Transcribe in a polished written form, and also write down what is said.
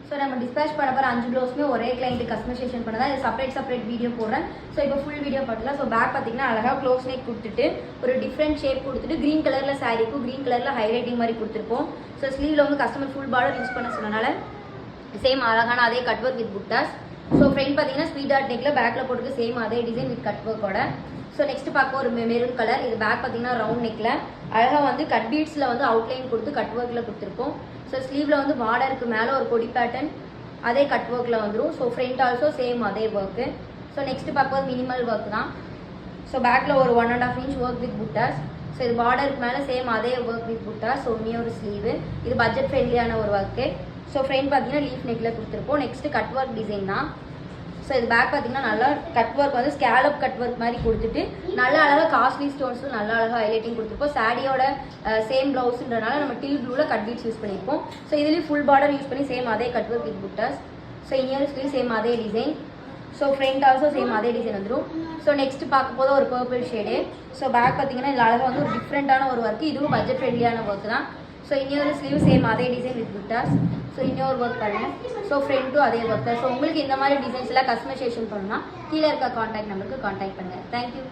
So நம்ம dispatch பண்ண போகிற 5 ப்ளவுஸுமே ஒரே கிளைண்ட் கஸ்டமைசேஷன் பண்ணதா இது செப்பரேட் வீடியோ போடுறேன். ஸோ இப்போ ஃபுல் வீடியோ பார்த்துலாம். ஸோ பேக் பார்த்தீங்கன்னா அழகாக க்ளோஸ் நெக் கொடுத்துட்டு ஒரு டிஃப்ரெண்ட் ஷேப் கொடுத்துட்டு க்ரீன் கலரில் சாரீக்கும் க்ரீன் கலரில் ஹைலைட்டிங் மாதிரி கொடுத்துருப்போம். ஸோ ஸ்லீவில் வந்து கஸ்டமர் ஃபுல் பார்டர் யூஸ் பண்ண சொன்னனால சேம் அழகான அதே கட் ஒர்க் வித் புட்டாஸ். ஸோ ஃப்ரண்ட் பார்த்தீங்கன்னா ஸ்வீட் ஆர்ட் நெக்கில் பேக்கில் போட்டுக்கு சேம் அதே டிசைன் வித் கட் ஒர்க்கோட. ஸோ நெக்ஸ்ட் பார்க்க ஒரு மெரூன் கலர். இது பேக் பார்த்தீங்கன்னா ரவுண்ட் நெக்கில் அழகாக வந்து கட் பீட்ஸில் வந்து அவுட்லைன் கொடுத்து கட் ஒர்க்கில் கொடுத்துருப்போம். ஸோ ஸ்லீவில் வந்து பார்டருக்கு மேலே ஒரு கொடி பேட்டர்ன் அதே கட் ஒர்க்கில் வந்துடும். ஸோ ஃப்ரண்ட் ஆல்சோ சேம் அதே ஒர்க்கு. ஸோ நெக்ஸ்ட் பார்க்கும்போது மினிமல் ஒர்க் தான். ஸோ பேக்கில் ஒரு 1.5 inch ஒர்க் வித் புட்டாஸ். ஸோ இது பார்டருக்கு மேலே சேம் அதே ஒர்க் வித் புட்டாஸ். ஸோ இன்னொரு ஸ்லீவு இது பட்ஜெட் ஃப்ரெண்ட்லியான ஒரு ஒர்க்கு. ஸோ ஃப்ரண்ட் பார்த்தீங்கன்னா லீஃப் நெக்கில் கொடுத்துருப்போம். நெக்ஸ்ட் கட் ஒர்க் டிசைன் தான். ஸோ இது பேக் பார்த்தீங்கன்னா நல்லா கட் ஒர்க் வந்து ஸ்கேலப் கட் ஒர்க் மாதிரி கொடுத்துட்டு நல்லா அழகாக காஸ்ட்லி ஸ்டோன்ஸும் நல்லா அழகாக ஹைலைட்டிங் கொடுத்துருப்போம். சாரியோட சேம் ப்ளவுஸ்ன்றனால நம்ம டில் ப்ளூவில் கட் பீட்ஸ் யூஸ் பண்ணியிருப்போம். ஸோ இதுலேயும் ஃபுல் பார்டர் யூஸ் பண்ணி சேம் அதே கட் ஒர்க் வித் புட்டாஸ். ஸோ இன்னொரு ஸ்லீவ் சேம் அதே design. So front also same அதே டிசைன் வந்துடும். ஸோ நெக்ஸ்ட் பார்க்க போது ஒரு பர்பிள் ஷேடு. ஸோ பேக் பார்த்தீங்கன்னா இதில் அழகாக வந்து ஒரு டிஃப்ரெண்ட்டான ஒரு ஒர்க்கு. இதுவும் பட்ஜெட் ஃப்ரெண்ட்லியான ஒர்க் தான். ஸோ இன்னொரு ஸ்லீவ் சேம் அதே டிசைன் வித் புட்டாஸ். ஸோ இன்னொரு ஒர்க் பண்ணுங்கள். ஸோ ஃப்ரண்ட்டும் அதே ஒர்க். ஸோ உங்களுக்கு இந்த மாதிரி டிசைன்ஸ்லாம் கஸ்டமைசேஷன் பண்ணணும்னா கீழே இருக்க காண்டாக்ட் நம்பருக்கு காண்டாக்ட் பண்ணுங்கள். தேங்க்யூ.